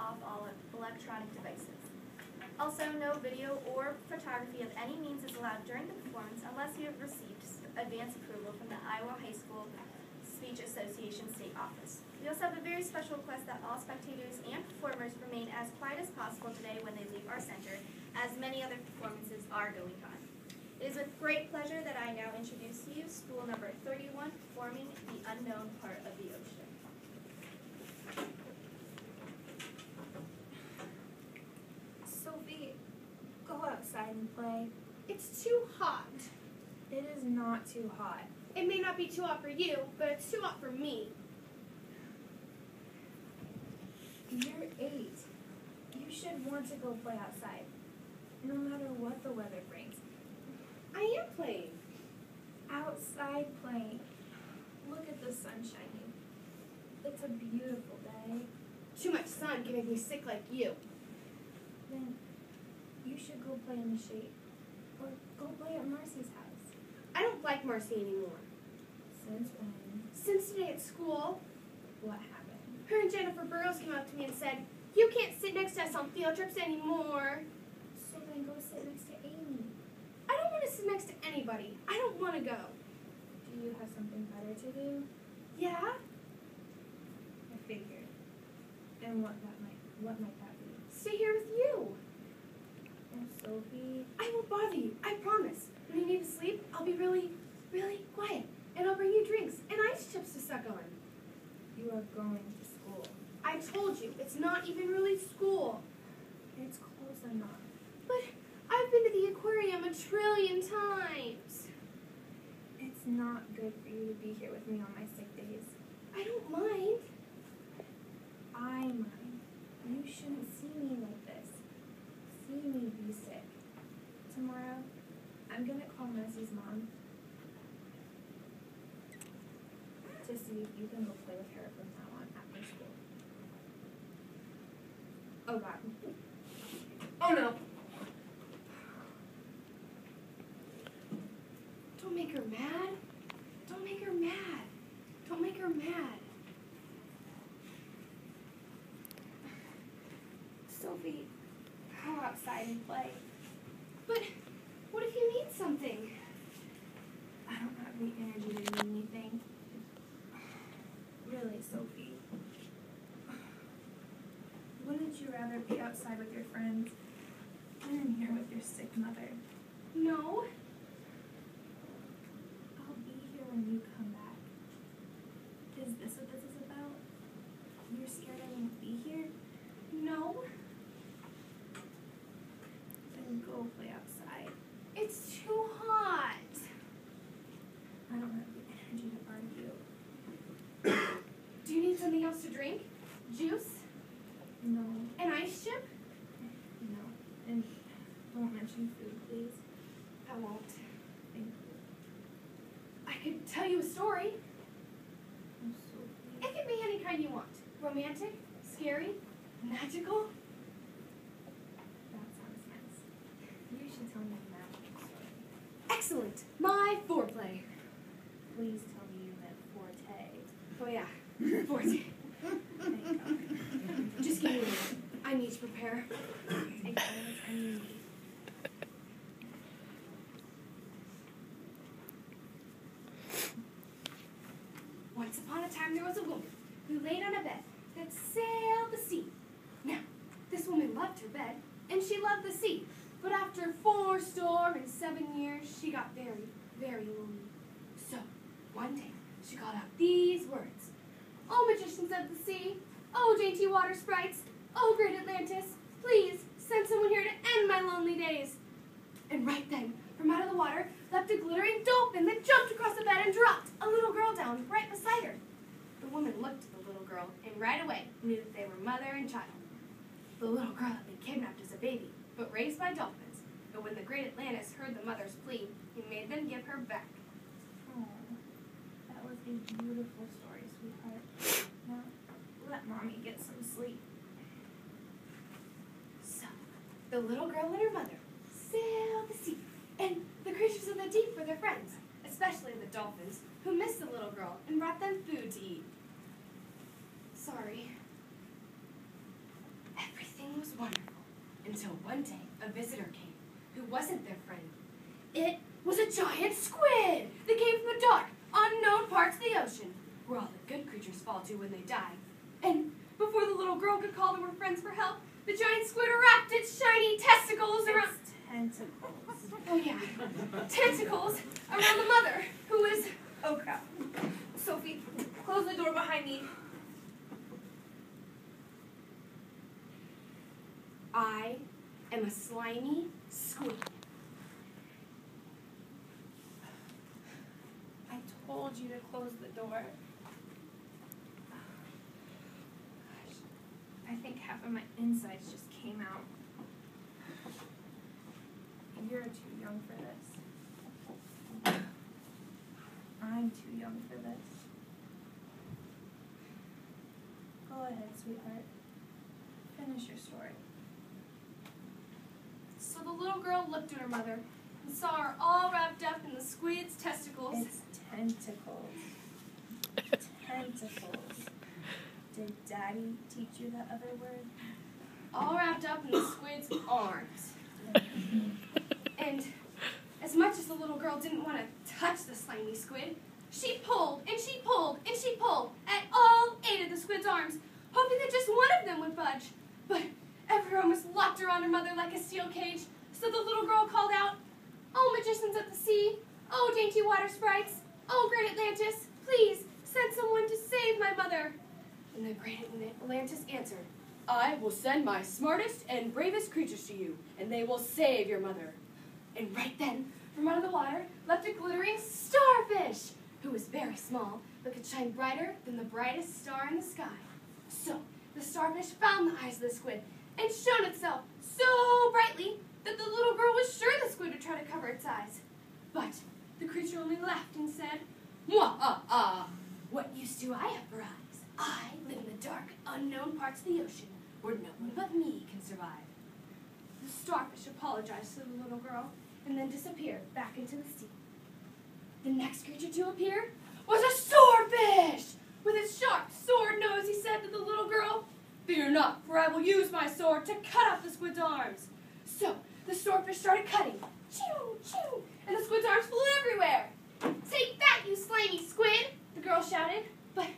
off all electronic devices. Also, no video or photography of any means is allowed during the performance unless you have received advance approval from the Iowa High School Speech Association State Office. We also have a very special request that all spectators and performers remain as quiet as possible today when they leave our center, as many other performances are going on. It is with great pleasure that I now introduce to you school number 31, performing The Unknown Part of the Ocean. Sophie, go outside and play. It's too hot. It is not too hot. It may not be too hot for you, but it's too hot for me. You're 8. You should want to go play outside, no matter what the weather brings. I am playing. Outside playing. Look at the sun shining. It's a beautiful day. Too much sun can make me sick like you. Then you should go play in the shade. Or go play at Marcy's house. I don't like Marcy anymore. Since when? Since today at school, What happened? her and Jennifer Burrows came up to me and said, "You can't sit next to us on field trips anymore." So then go sit next to Amy. I don't want to sit next to anybody. I don't want to go. Do you have something better to do? Yeah? I figured. And what might that be? Stay here with you. And Sophie, I won't bother you. I promise. When you need to sleep, I'll be really, really quiet. And I'll bring you drinks and ice chips to suck on. you are going to school. I told you, it's not even really school. It's close enough. But I've been to the aquarium 1,000,000,000 times. It's not good for you to be here with me on my sick days. I don't mind. I mind. You shouldn't see me like this. See me be sick. Tomorrow, I'm gonna call Mercy's mom to see if you can go play with her from now on after school. Oh, God. Oh, no. Don't make her mad. Don't make her mad. Don't make her mad. Sophie, go outside and play. But what if you need something? I don't have the energy to do anything. Really, Sophie. Wouldn't you rather be outside with your friends than in here with your sick mother? No. I'll be here when you come back. Is this what this is about? You're scared I won't be here? No. Then go play outside. It's too hot. I don't have the energy to argue. Do you need something else to drink? Juice? No, An ice chip? no. And don't mention food, please. I won't. Thank you. I could tell you a story. I'm Sophie. It can be any kind you want. Romantic, scary, magical. That sounds nice. You should tell me a magical story. Excellent. My foreplay. Please tell me you meant forte. Oh, yeah. Forte. Thank God. Just give me a minute. I need to prepare. Take all the time you need. Once upon a time there was a woman who laid on a bed that sailed the sea. Now, this woman loved her bed, and she loved the sea. But after 4 storms and 7 years, she got very, very lonely. So, one day, she called out these words. "Oh, magicians of the sea, oh, dainty water sprites, oh, great Atlantis, please send someone here to end my lonely days." And right then, from out of the water, leapt a glittering dolphin that jumped across the bed and dropped a little girl down right beside her. The woman looked at the little girl and right away knew that they were mother and child. The little girl had been kidnapped as a baby, but raised by dolphins. But when the great Atlantis heard the mother's plea, he made them give her back. Oh, that was a beautiful story, sweetheart. Now, let Mommy get some sleep. So, the little girl and her mother sailed the sea, and the creatures of the deep were their friends, especially the dolphins, who missed the little girl and brought them food to eat. Sorry. wonderful. Until one day, a visitor came who wasn't their friend. It was a giant squid that came from the dark, unknown parts of the ocean, where all the good creatures fall to when they die. And before the little girl could call to her friends for help, the giant squid wrapped its shiny testicles around... It's tentacles. Oh, yeah. Tentacles around the mother, who was... Oh, crap. Sophie, close the door behind me. I am a slimy squid. I told you to close the door. I think half of my insides just came out. You're too young for this. I'm too young for this. Go ahead, sweetheart. Finish your story. So the little girl looked at her mother and saw her all wrapped up in the squid's testicles. It's tentacles. Tentacles. Did Daddy teach you that other word? All wrapped up in the squid's arms. And as much as the little girl didn't want to touch the slimy squid, she pulled and she pulled and she pulled at all 8 of the squid's arms, hoping that just one of them would budge. But every arm was locked around her mother like a steel cage, so the little girl called out, "Oh, magicians of the sea! Oh, dainty water sprites! Oh, great Atlantis! Please send someone to save my mother!" And the great Atlantis answered, "I will send my smartest and bravest creatures to you, and they will save your mother." And right then, from out of the water, leapt a glittering starfish, who was very small, but could shine brighter than the brightest star in the sky. So the starfish found the eyes of the squid, and shone itself so brightly that the little girl was sure the squid would try to cover its eyes. But the creature only laughed and said, "Mwah-ah-ah! What use do I have for eyes? I live in the dark, unknown parts of the ocean, where no one but me can survive." The starfish apologized to the little girl, and then disappeared back into the sea. The next creature to appear was a swordfish! With its sharp sword nose, he said to the little girl, "Fear not, for I will use my sword to cut off the squid's arms." So the swordfish started cutting, choo, choo, and the squid's arms flew everywhere. "Take that, you slimy squid!" the girl shouted. But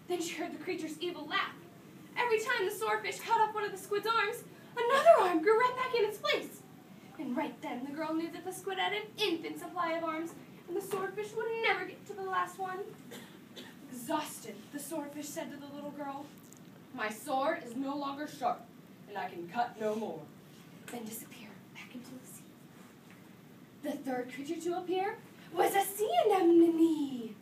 then she heard the creature's evil laugh. Every time the swordfish cut off one of the squid's arms, another arm grew right back in its place. And right then the girl knew that the squid had an infinite supply of arms, and the swordfish would never get to the last one. Exhausted, the swordfish said to the little girl, "My sword is no longer sharp, and I can cut no more." Then disappeared back into the sea. The third creature to appear was a sea anemone,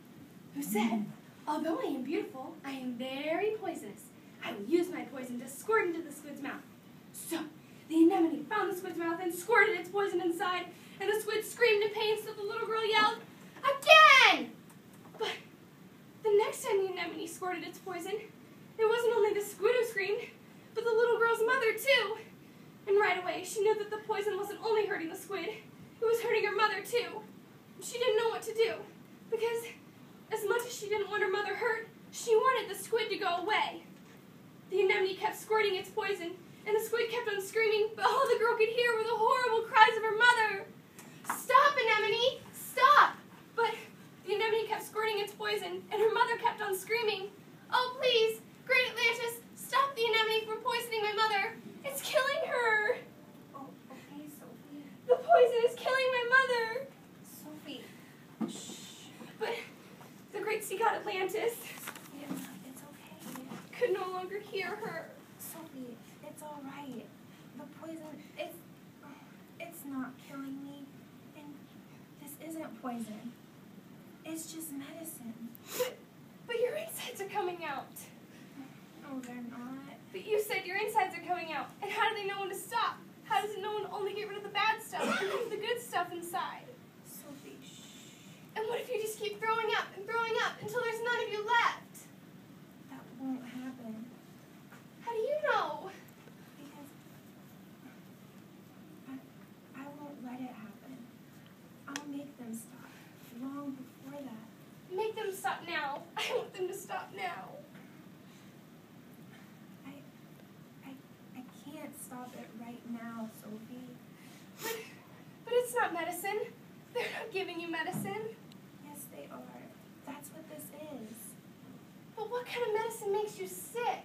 who said, "Although I am beautiful, I am very poisonous. I will use my poison to squirt into the squid's mouth." So the anemone found the squid's mouth and squirted its poison inside, and the squid screamed in pain, so the little girl yelled, "Again!" But the next time the anemone squirted its poison, it wasn't only the squid who screamed, but the little girl's mother too. And right away, she knew that the poison wasn't only hurting the squid, it was hurting her mother too. She didn't know what to do, because as much as she didn't want her mother hurt, she wanted the squid to go away. The anemone kept squirting its poison, and the squid kept on screaming, but all the girl could hear were the horrible cries of her mother. "Stop, anemone! Stop!" But the anemone kept squirting its poison, and her mother kept on screaming, "Oh, please, great Atlantis, stop the anemone from poisoning my mother. It's killing her. Oh, okay, Sophie. The poison is killing my mother." Sophie. Shh. But the great sea god Atlantis Yeah, it's okay. could no longer hear her. Sophie, it's all right. The poison, it's not killing me. And this isn't poison. It's just medicine. But your insides are coming out. No, they're not. But you said your insides are coming out. And how do they know when to stop? How does it know when to only get rid of the bad stuff and leave the good stuff inside? Sophie, shh. And what if you just keep throwing up until there's none of you left? That won't happen. How do you know? Because I won't let it happen. I'll make them stop long before that. Make them stop now. I want them to stop now. I can't stop medicine? Yes, they are. That's what this is. But what kind of medicine makes you sick?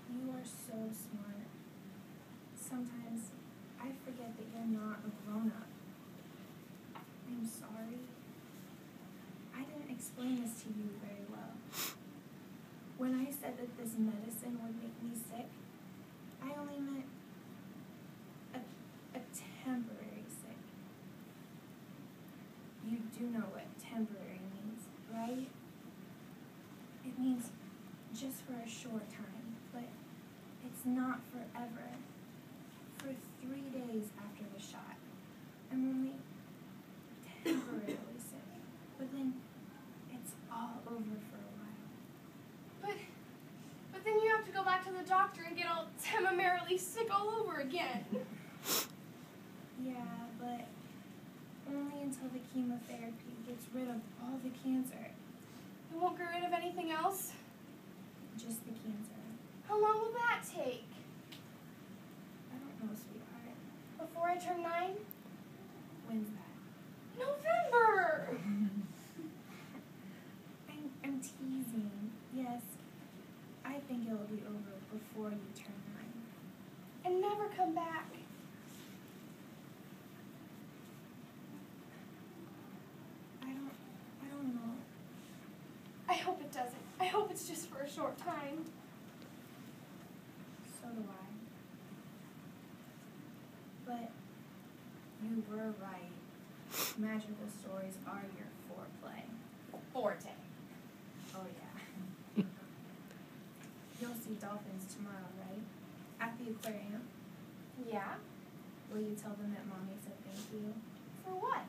You are so smart. Sometimes I forget that you're not a grown-up. I'm sorry. I didn't explain this to you very well. When I said that this medicine would make me sick, I only meant a temporary sick. You do know what temporary means, right? It means just for a short time, but it's not forever. For 3 days after the shot, I'm only temporarily sick, but then it's all over for a while. But then you have to go back to the doctor and get all temporarily sick all over again. Yeah, but only until the chemotherapy gets rid of all the cancer. It won't get rid of anything else? Just the cancer. How long will that take? I don't know, sweetheart. Before I turn 9? When's that? November! I'm teasing. Yes, I think it'll be over before you turn 9. And never come back. I don't know. I hope it doesn't. I hope it's just for a short time. So do I. But you were right. Magical stories are your foreplay. Forte. Oh, yeah. You'll see dolphins tomorrow, right? At the aquarium. Yeah? Will you tell them that Mommy said thank you? For what?